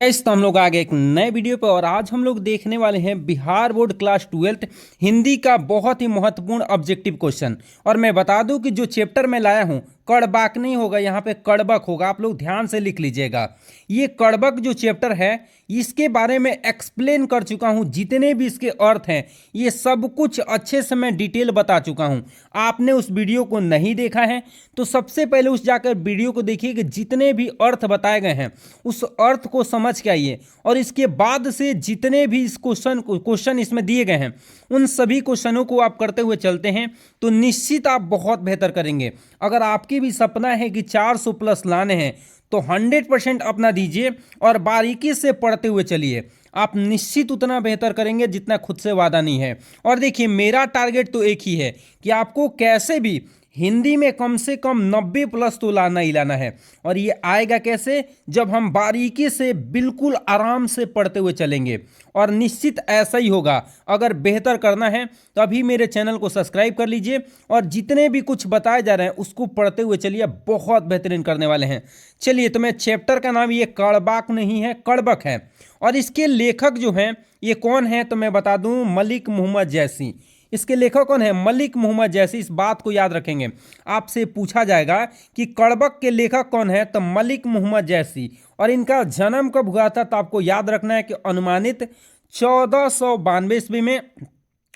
तो हम लोग आ गए एक नए वीडियो पे और आज हम लोग देखने वाले हैं Bihar board class 12th Hindi का बहुत ही महत्वपूर्ण ऑब्जेक्टिव क्वेश्चन। और मैं बता दूं कि जो चैप्टर मैं लाया हूं कड़बाक नहीं होगा, यहाँ पे कड़बक होगा। आप लोग ध्यान से लिख लीजिएगा। ये कड़बक जो चैप्टर है इसके बारे में एक्सप्लेन कर चुका हूं, जितने भी इसके अर्थ हैं ये सब कुछ अच्छे से मैं डिटेल बता चुका हूं। आपने उस वीडियो को नहीं देखा है तो सबसे पहले उस जाकर वीडियो को देखिए कि जितने भी अर्थ बताए गए हैं उस अर्थ को समझ के आइए। और इसके बाद से जितने भी इस क्वेश्चन इसमें दिए गए हैं उन सभी क्वेश्चनों को आप करते हुए चलते हैं तो निश्चित आप बहुत बेहतर करेंगे। अगर आपकी भी सपना है कि 400 प्लस लाने हैं तो 100% अपना दीजिए और बारीकी से पढ़ते हुए चलिए। आप निश्चित उतना बेहतर करेंगे जितना खुद से वादा नहीं है। और देखिए मेरा टारगेट तो एक ही है कि आपको कैसे भी हिंदी में कम से कम 90 प्लस तो लाना ही लाना है। और ये आएगा कैसे? जब हम बारीकी से बिल्कुल आराम से पढ़ते हुए चलेंगे। और निश्चित ऐसा ही होगा। अगर बेहतर करना है तो अभी मेरे चैनल को सब्सक्राइब कर लीजिए और जितने भी कुछ बताए जा रहे हैं उसको पढ़ते हुए चलिए, बहुत बेहतरीन करने वाले हैं। चलिए, तो मैं चैप्टर का नाम ये कड़बाक नहीं है, कड़बक है। और इसके लेखक जो हैं ये कौन है तो मैं बता दूं, मलिक मोहम्मद जैसी। इसके लेखक कौन है? मलिक मोहम्मद जैसी। इस बात को याद रखेंगे। आपसे पूछा जाएगा कि कड़बक के लेखक कौन है तो मलिक मोहम्मद जैसी। और इनका जन्म कब हुआ था तो आपको याद रखना है कि अनुमानित 1492 ईस्वी में।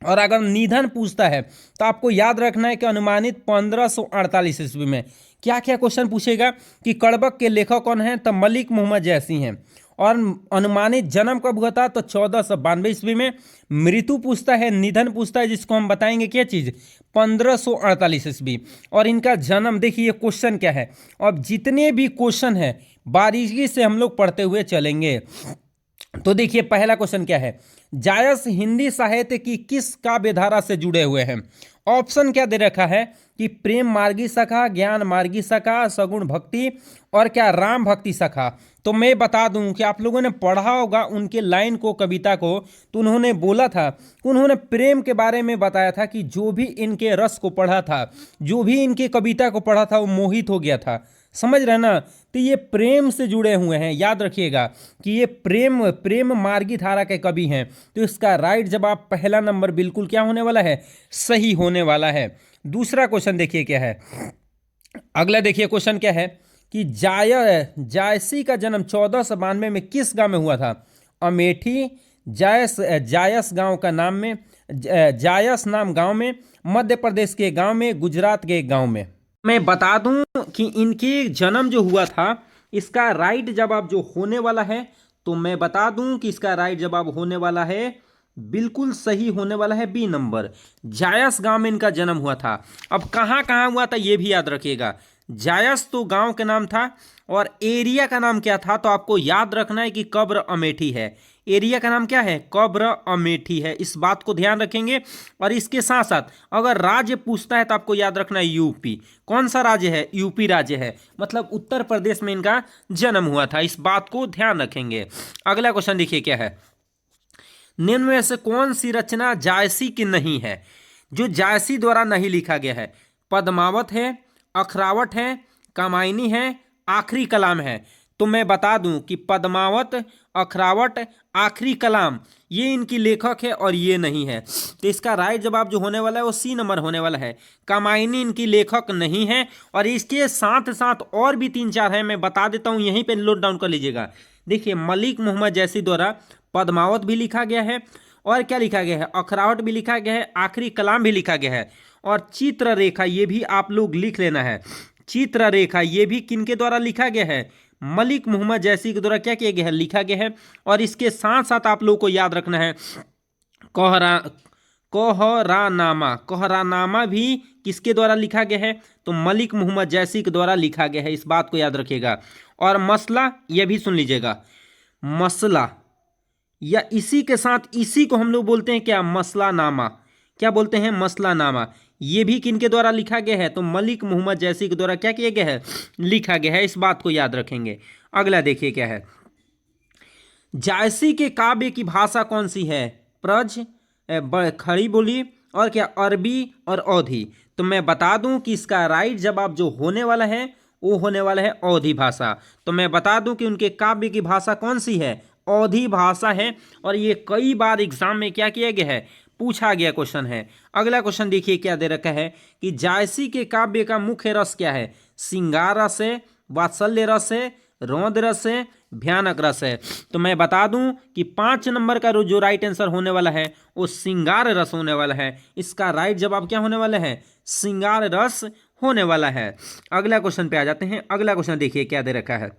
और अगर निधन पूछता है तो आपको याद रखना है कि अनुमानित 1548 ईस्वी में। क्या क्या क्वेश्चन पूछेगा कि कड़बक के लेखक कौन है तो मलिक मोहम्मद जैसी हैं। और अनुमानित जन्म कब हुआ था तो 1492 ईस्वी में। मृत्यु पूछता है, निधन पूछता है, जिसको हम बताएंगे क्या चीज़, 1548 ईस्वी। और इनका जन्म देखिए क्वेश्चन क्या है। अब जितने भी क्वेश्चन है बारीकी से हम लोग पढ़ते हुए चलेंगे। तो देखिए पहला क्वेश्चन क्या है, जायस हिंदी साहित्य की किस काव्य धारा से जुड़े हुए हैं? ऑप्शन क्या दे रखा है कि प्रेम मार्गी सखा, ज्ञान मार्गी सखा, सगुण भक्ति और क्या राम भक्ति सखा। तो मैं बता दूं कि आप लोगों ने पढ़ा होगा उनके लाइन को, कविता को। तो उन्होंने बोला था, उन्होंने प्रेम के बारे में बताया था कि जो भी इनके रस को पढ़ा था, जो भी इनके कविता को पढ़ा था वो मोहित हो गया था। समझ रहे ना? तो ये प्रेम से जुड़े हुए हैं। याद रखिएगा कि ये प्रेम मार्गी धारा के कवि हैं। तो इसका राइट जवाब पहला नंबर बिल्कुल क्या होने वाला है, सही होने वाला है। दूसरा क्वेश्चन देखिए क्या है। अगला देखिए क्वेश्चन क्या है कि जायसी का जन्म 1492 में किस गांव में हुआ था? अमेठी, जायस गांव का नाम में, जायस नाम गांव में, मध्य प्रदेश के गांव में, गुजरात के एक गांव में। मैं बता दूं कि इनके जन्म जो हुआ था इसका राइट जवाब जो होने वाला है, तो मैं बता दूं कि इसका राइट जवाब होने वाला है, बिल्कुल सही होने वाला है, बी नंबर। जायस गांव में इनका जन्म हुआ था। अब कहाँ कहाँ हुआ था ये भी याद रखिएगा। जायस तो गांव का नाम था और एरिया का नाम क्या था तो आपको याद रखना है कि कब्र अमेठी है। एरिया का नाम क्या है? कब्र अमेठी है। इस बात को ध्यान रखेंगे। और इसके साथ साथ अगर राज्य पूछता है तो आपको याद रखना है यूपी। कौन सा राज्य है? यूपी राज्य है, मतलब उत्तर प्रदेश में इनका जन्म हुआ था। इस बात को ध्यान रखेंगे। अगला क्वेश्चन देखिए क्या है, निम्न में से कौन सी रचना जायसी की नहीं है, जो जायसी द्वारा नहीं लिखा गया है? पद्मावत है, अखरावट है, कामायनी है, आखिरी कलाम है। तो मैं बता दूं कि पद्मावत, अखरावट, आखिरी कलाम ये इनकी लेखक है और ये नहीं है। तो इसका राइट जवाब जो होने वाला है वो सी नंबर होने वाला है। कामायनी इनकी लेखक नहीं है। और इसके साथ साथ और भी 3-4 हैं, मैं बता देता हूं, यहीं पे नोट डाउन कर लीजिएगा। देखिए मलिक मोहम्मद जैसी द्वारा पद्मावत भी लिखा गया है और क्या लिखा गया है, अखरावट भी लिखा गया है, आखिरी कलाम भी लिखा गया है। और चित्ररेखा ये भी आप लोग लिख लेना है। चित्ररेखा ये भी किनके द्वारा लिखा गया है? मलिक मोहम्मद जैसी के द्वारा क्या किया गया है, लिखा गया है। और इसके साथ साथ आप लोगों को याद रखना है कोहरानामा। कोहरानामा भी किसके द्वारा लिखा गया है तो मलिक मोहम्मद जैसी के द्वारा लिखा गया है। इस बात को याद रखिएगा। और मसला ये भी सुन लीजिएगा। मसला या इसी के साथ इसी को हम लोग बोलते हैं क्या, मसलानामा। क्या बोलते हैं? मसलानामा। ये भी किनके द्वारा लिखा गया है तो मलिक मोहम्मद जैसी के द्वारा क्या किया गया है, लिखा गया है। इस बात को याद रखेंगे। अगला देखिए क्या है, जायसी के काव्य की भाषा कौन सी है? ब्रज, खड़ी बोली और क्या, अरबी और अवधी। तो मैं बता दूं कि इसका राइट जवाब जो होने वाला है वो होने वाला है अवधी भाषा। तो मैं बता दूं कि उनके काव्य की भाषा कौन सी है, अवधी भाषा है। और ये कई बार एग्जाम में क्या किया गया है, पूछा गया क्वेश्चन है। अगला क्वेश्चन देखिए क्या दे रखा है कि जायसी के काव्य का मुख्य रस क्या है, श्रृंगार रस है, वात्सल्य रस है, रौद्र रस है, भयानक रस है। तो मैं बता दूं कि 5 नंबर का जो राइट आंसर होने वाला है वो श्रृंगार रस होने वाला है। इसका राइट जवाब क्या होने वाला है, श्रृंगार रस होने वाला है। अगला क्वेश्चन पे आ जाते हैं। अगला क्वेश्चन देखिए क्या दे रखा है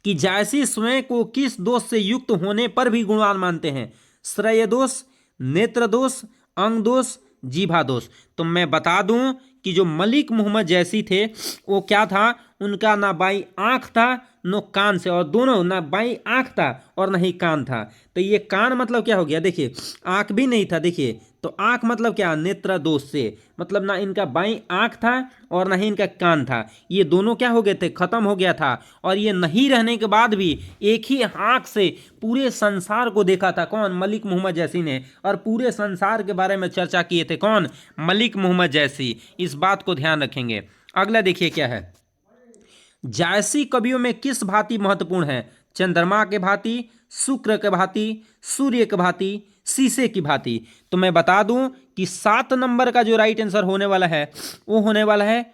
कि जायसी स्वयं को किस दोष से युक्त होने पर भी गुणवान मानते हैं, श्रेय दोष, नेत्र दोष, अंग दोष, जीभा दोष। तो मैं बता दूं कि जो मलिक मोहम्मद जैसी थे वो क्या था, उनका ना बाई आंख था नो कान से, और दोनों ना बाई आंख था और ना ही कान था। तो ये कान मतलब क्या हो गया, देखिए आंख भी नहीं था, देखिए तो आंख मतलब क्या, नेत्र दोष से, मतलब ना इनका बाई आंख था और ना ही इनका कान था। ये दोनों क्या हो गए थे, खत्म हो गया था। और ये नहीं रहने के बाद भी एक ही आंख से पूरे संसार को देखा था, कौन, मलिक मोहम्मद जैसी ने। और पूरे संसार के बारे में चर्चा किए थे, कौन, मलिक मोहम्मद जैसी। इस बात को ध्यान रखेंगे। अगला देखिए क्या है, जायसी कवियों में किस भांति महत्वपूर्ण है, चंद्रमा के भांति, शुक्र के भांति, सूर्य के भांति, शीशे की भांति। तो मैं बता दूं कि 7 नंबर का जो राइट आंसर होने वाला है वो होने वाला है,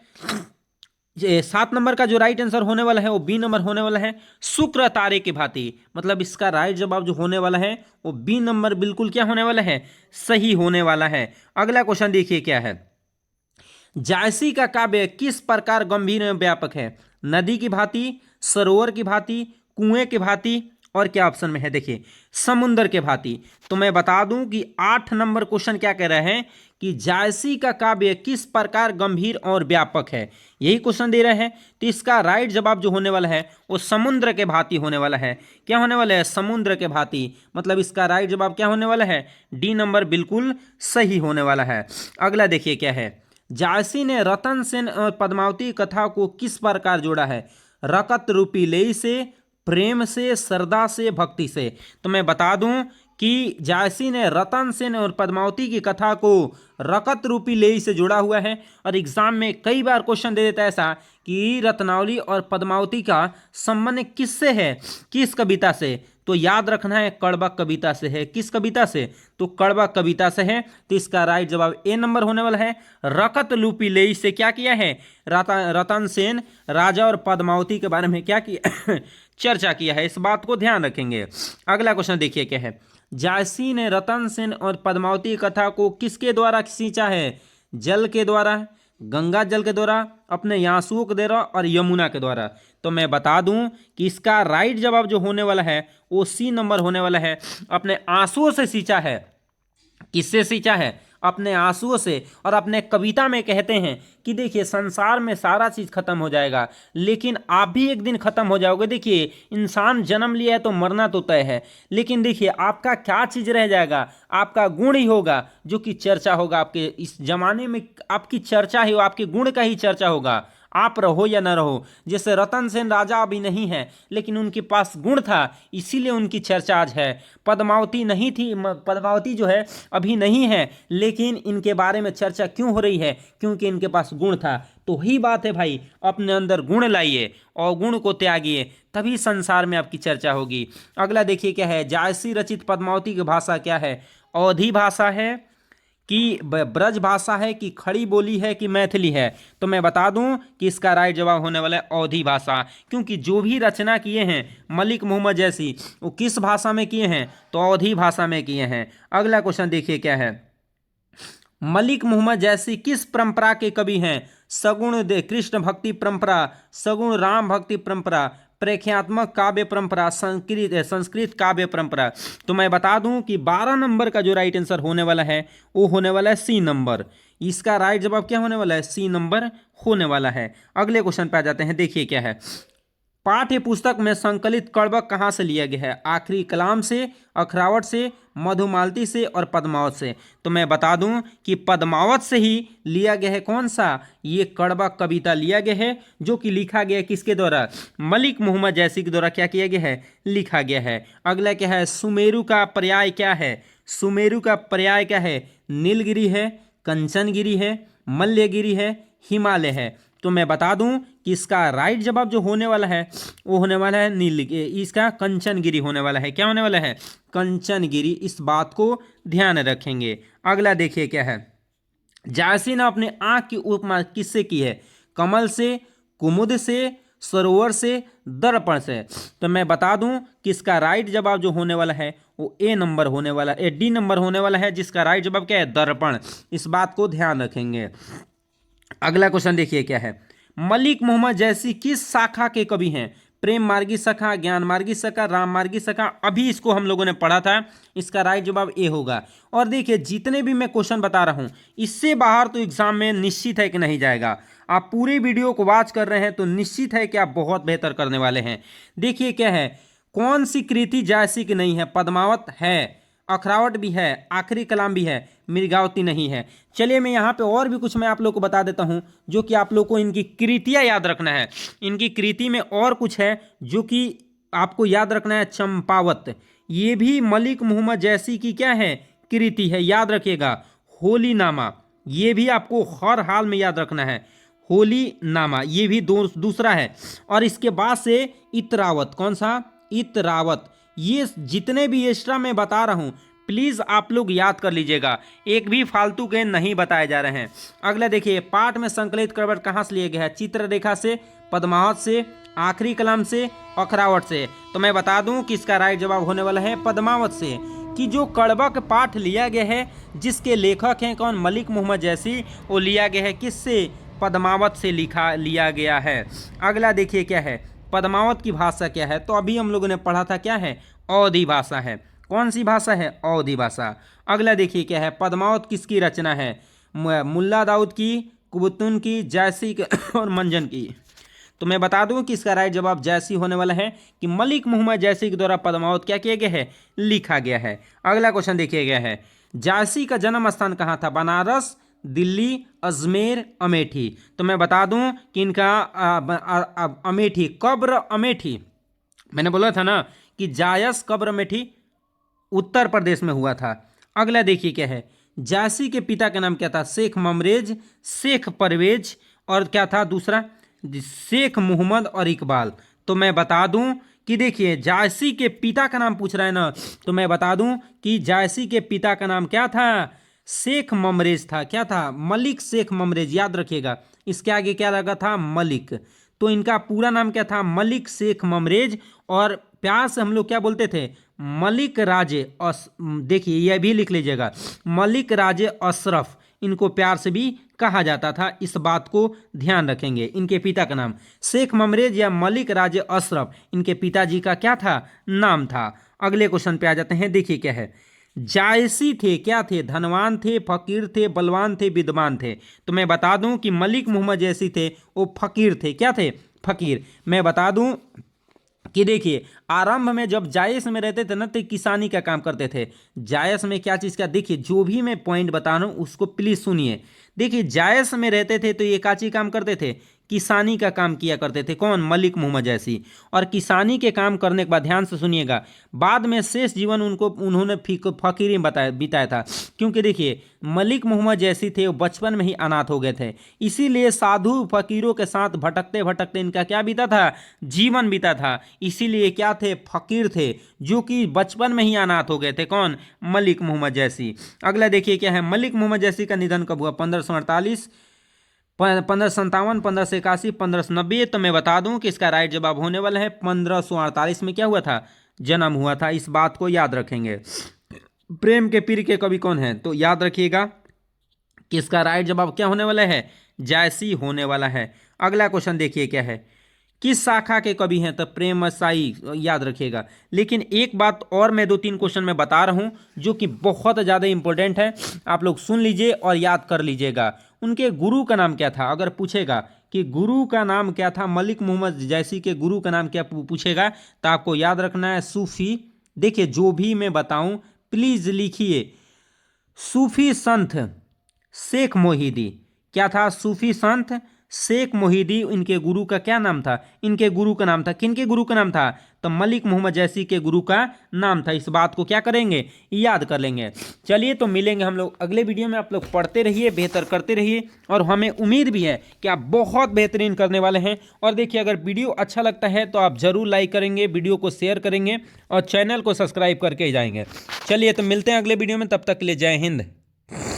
7 नंबर का जो राइट आंसर होने वाला है वो बी नंबर होने वाला है, शुक्र तारे की भांति। मतलब इसका राइट जवाब जो होने वाला है वो बी नंबर बिल्कुल क्या होने वाला है, सही होने वाला है। अगला क्वेश्चन देखिए क्या है, जायसी का काव्य किस प्रकार गंभीर एवं व्यापक है, नदी की भांति, सरोवर की भांति, कुएं की भांति, और क्या ऑप्शन में है, देखिए समुद्र के भांति। तो मैं बता दूं कि 8 नंबर क्वेश्चन क्या कह रहे हैं कि जायसी का काव्य किस प्रकार गंभीर और व्यापक है, यही क्वेश्चन दे रहे हैं। तो इसका राइट जवाब जो होने वाला है वो समुद्र के भांति होने वाला है। क्या होने वाला है, समुद्र के भांति। मतलब इसका राइट जवाब क्या होने वाला है, डी नंबर बिल्कुल सही होने वाला है। अगला देखिए क्या है, जायसी ने रतन सेन और पद्मावती कथा को किस प्रकार जोड़ा है, रकत रूपी लेई से, प्रेम से, श्रद्धा से, भक्ति से। तो मैं बता दूं कि जायसी ने रतन सेन और पद्मावती की कथा को रकत रूपी लेई से जुड़ा हुआ है। और एग्जाम में कई बार क्वेश्चन दे देता है ऐसा कि रत्नावली और पद्मावती का संबंध किससे है, किस कविता से। तो याद रखना है कड़बा कविता से है। किस कविता से, तो कड़बा कविता से है। तो इसका राइट जवाब ए नंबर होने वाला है। रकत लूपी लेई से क्या किया है, रतन सेन राजा और पद्मावती के बारे में क्या किया चर्चा किया है। इस बात को ध्यान रखेंगे। अगला क्वेश्चन देखिए क्या है, जायसी ने रतन सेन और पद्मावती कथा को किसके द्वारा सींचा है, जल के द्वारा, गंगा जल के द्वारा, अपने आंसुओं के द्वारा और यमुना के द्वारा। तो मैं बता दूं कि इसका राइट जवाब जो होने वाला है वो सी नंबर होने वाला है। अपने आंसुओं से सींचा है। किससे सींचा है, अपने आंसुओं से। और अपने कविता में कहते हैं कि देखिए संसार में सारा चीज़ खत्म हो जाएगा लेकिन आप भी एक दिन खत्म हो जाओगे। देखिए इंसान जन्म लिया है तो मरना तो तय है, लेकिन देखिए आपका क्या चीज़ रह जाएगा, आपका गुण ही होगा जो कि चर्चा होगा। आपके इस जमाने में आपकी चर्चा ही, आपके गुण का ही चर्चा होगा, आप रहो या न रहो। जैसे रतन सेन राजा अभी नहीं है लेकिन उनके पास गुण था इसीलिए उनकी चर्चा आज है। पद्मावती नहीं थी, पद्मावती जो है अभी नहीं है लेकिन इनके बारे में चर्चा क्यों हो रही है, क्योंकि इनके पास गुण था। तो ही बात है भाई, अपने अंदर गुण लाइए और गुण को त्यागिए, तभी संसार में आपकी चर्चा होगी। अगला देखिए क्या है, जायसी रचित पद्मावती की भाषा क्या है, अवधी भाषा है कि ब्रज भाषा है कि खड़ी बोली है कि मैथिली है। तो मैं बता दूं कि इसका राइट जवाब होने वाला है अवधी भाषा, क्योंकि जो भी रचना किए हैं मलिक मोहम्मद जैसी वो किस भाषा में किए हैं, तो अवधी भाषा में किए हैं। अगला क्वेश्चन देखिए क्या है, मलिक मोहम्मद जैसी किस परंपरा के कवि हैं, सगुण कृष्ण भक्ति परंपरा, सगुण राम भक्ति परंपरा, प्रेख्यात्मक काव्य परंपरा, संस्कृत काव्य परंपरा। तो मैं बता दूं कि 12 नंबर का जो राइट आंसर होने वाला है वो होने वाला है सी नंबर। इसका राइट जवाब क्या होने वाला है, सी नंबर होने वाला है। अगले क्वेश्चन पे आ जाते हैं, देखिए क्या है, पाठ्य पुस्तक में संकलित कड़बक कहाँ से लिया गया है, आखिरी कलाम से, अखरावट से, मधुमालती से और पद्मावत से। तो मैं बता दूं कि पद्मावत से ही लिया गया है कौन सा, ये कड़बक कविता लिया गया है, जो कि लिखा गया है किसके द्वारा, मलिक मोहम्मद जैसी के द्वारा क्या किया गया है, लिखा गया है। अगला क्या है, सुमेरु का पर्याय क्या है, सुमेरु का पर्याय क्या है, नीलगिरी है, कंचनगिरी है, मल्यगिरी है, हिमालय है। तो मैं बता दूं कि इसका राइट जवाब जो होने वाला है वो होने वाला है नीलगिरी, इसका कंचनगिरी होने वाला है। क्या होने वाला है? कंचनगिरी। इस बात को ध्यान रखेंगे। अगला देखिए क्या है। जायसी ने अपने आंख की उपमा किससे की है? कमल से, कुमुद से, सरोवर से, दर्पण से। तो मैं बता दूं कि इसका राइट जवाब जो होने वाला है वो ए नंबर होने वाला, डी नंबर होने वाला है, जिसका राइट जवाब क्या है? दर्पण। इस बात को ध्यान रखेंगे। अगला क्वेश्चन देखिए क्या है। मलिक मोहम्मद जैसी किस शाखा के कवि हैं? प्रेम मार्गी शाखा, ज्ञान मार्गी शाखा, राम मार्गी शाखा। अभी इसको हम लोगों ने पढ़ा था। इसका राइट जवाब ए होगा। और देखिए जितने भी मैं क्वेश्चन बता रहा हूं इससे बाहर तो एग्जाम में निश्चित है कि नहीं जाएगा। आप पूरे वीडियो को वॉच कर रहे हैं तो निश्चित है कि आप बहुत बेहतर करने वाले हैं। देखिए क्या है। कौन सी कृति जायसी की नहीं है? पद्मावत है, अखरावट भी है, आखिरी कलाम भी है, मृगावती नहीं है। चलिए मैं यहाँ पे और भी कुछ मैं आप लोग को बता देता हूँ जो कि आप लोग को इनकी कृतियाँ याद रखना है। इनकी कृति में और कुछ है जो कि आपको याद रखना है। चंपावत, ये भी मलिक मोहम्मद जैसी की क्या है? कृति है, याद रखिएगा। होली नामा, ये भी आपको हर हाल में याद रखना है। होली नामा ये भी दूसरा है। और इसके बाद से इतरावत, कौन सा? इतरावत। ये जितने भी एक्स्ट्रा मैं बता रहा हूं प्लीज आप लोग याद कर लीजिएगा। एक भी फालतू के नहीं बताए जा रहे हैं। अगला देखिए। पाठ में संकलित करवट कहां से लिया गया है? चित्ररेखा से, पद्मावत से, आखिरी कलाम से, अखरावट से। तो मैं बता दूं कि इसका राइट जवाब होने वाला है पद्मावत से। कि जो कड़बक पाठ लिया गया है जिसके लेखक हैं कौन? मलिक मोहम्मद जैसी, वो लिया गया है किससे? पद्मावत से लिया गया है। अगला देखिए क्या है। पद्मावत की भाषा क्या है? तो अभी हम लोगों ने पढ़ा था क्या है? अवधी भाषा है। कौन सी भाषा है? अवधी भाषा। अगला देखिए क्या है। पद्मावत किसकी रचना है? मुल्ला दाऊद की, कुबुतुन की, जायसी और मंजन की। तो मैं बता दूं कि इसका राइट जवाब जैसी होने वाला है कि मलिक मोहम्मद जैसी के द्वारा पद्मावत क्या किया गया है? लिखा गया है। अगला क्वेश्चन देखिए गया है। जायसी का जन्म स्थान कहाँ था? बनारस, दिल्ली, अजमेर, अमेठी। तो मैं बता दूं कि इनका अमेठी, कब्र अमेठी। मैंने बोला था ना कि जायस कब्र अमेठी उत्तर प्रदेश में हुआ था। अगला देखिए क्या है। जायसी के पिता का नाम क्या था? शेख ममरेज, शेख परवेज और क्या था दूसरा? शेख मोहम्मद और इकबाल। तो मैं बता दूं कि देखिए जायसी के पिता का नाम पूछ रहा है ना, तो मैं बता दूं कि जायसी के पिता का नाम क्या था? शेख ममरेज था। क्या था? मलिक शेख ममरेज, याद रखिएगा। इसके आगे क्या लगा था? मलिक। तो इनका पूरा नाम क्या था? मलिक शेख ममरेज। और प्यार से हम लोग क्या बोलते थे? मलिक राजे देखिए यह भी लिख लीजिएगा, मलिक राजे अशरफ इनको प्यार से भी कहा जाता था। इस बात को ध्यान रखेंगे। इनके पिता का नाम शेख ममरेज या मलिक राजे अशरफ इनके पिताजी का क्या था? नाम था। अगले क्वेश्चन पे आ जाते हैं। देखिए क्या है। जायसी थे क्या थे? धनवान थे, फकीर थे, बलवान थे, विद्वान थे। तो मैं बता दूं कि मलिक मोहम्मद जैसी थे वो फकीर थे। क्या थे? फकीर। मैं बता दूं कि देखिए आरंभ में जब जायस में रहते थे ना तो किसानी का काम करते थे। जायस में क्या चीज़ का? देखिए जो भी मैं पॉइंट बता रहा हूँ उसको प्लीज़ सुनिए। देखिए जायस में रहते थे तो ये काची काम करते थे? किसानी का काम किया करते थे। कौन? मलिक मोहम्मद जैसी। और किसानी के काम करने के बाद ध्यान से सुनिएगा, बाद में शेष जीवन उन्होंने फकीरी बिताया था। क्योंकि देखिए मलिक मोहम्मद जैसी थे वो बचपन में ही अनाथ हो गए थे, इसीलिए साधु फकीरों के साथ भटकते भटकते इनका क्या बीता था? जीवन बीता था। इसीलिए क्या थे? फकीर थे, जो कि बचपन में ही अनाथ हो गए थे। कौन? मलिक मोहम्मद जैसी। अगला देखिए क्या है। मलिक मोहम्मद जैसी का निधन कब हुआ? 1548, 1557, 1581, 1590। तो मैं बता दूं कि इसका राइट जवाब होने वाला है 1548 में क्या हुआ था? जन्म हुआ था। इस बात को याद रखेंगे। प्रेम के पीर के कवि कौन है? तो याद रखिएगा कि इसका राइट जवाब क्या होने वाला है? जायसी होने वाला है। अगला क्वेश्चन देखिए क्या है। किस शाखा के कवि हैं? तो प्रेम साई, याद रखिएगा। लेकिन एक बात और मैं 2-3 क्वेश्चन में बता रहा हूं जो कि बहुत ज़्यादा इंपॉर्टेंट है, आप लोग सुन लीजिए और याद कर लीजिएगा। उनके गुरु का नाम क्या था? अगर पूछेगा कि गुरु का नाम क्या था, मलिक मोहम्मद जैसी के गुरु का नाम क्या पूछेगा, तो आपको याद रखना है सूफी। देखिए जो भी मैं बताऊं प्लीज़ लिखिए। सूफी संत शेख मोहिदी। क्या था? सूफी संत शेख मोहिदी। इनके गुरु का क्या नाम था? इनके गुरु का नाम था, किनके गुरु का नाम था? तो मलिक मोहम्मद जैसी के गुरु का नाम था। इस बात को क्या करेंगे, याद कर लेंगे। चलिए तो मिलेंगे हम लोग अगले वीडियो में। आप लोग पढ़ते रहिए, बेहतर करते रहिए, और हमें उम्मीद भी है कि आप बहुत बेहतरीन करने वाले हैं। और देखिए, अगर वीडियो अच्छा लगता है तो आप जरूर लाइक करेंगे, वीडियो को शेयर करेंगे और चैनल को सब्सक्राइब करके जाएंगे। चलिए तो मिलते हैं अगले वीडियो में, तब तक के लिए जय हिंद।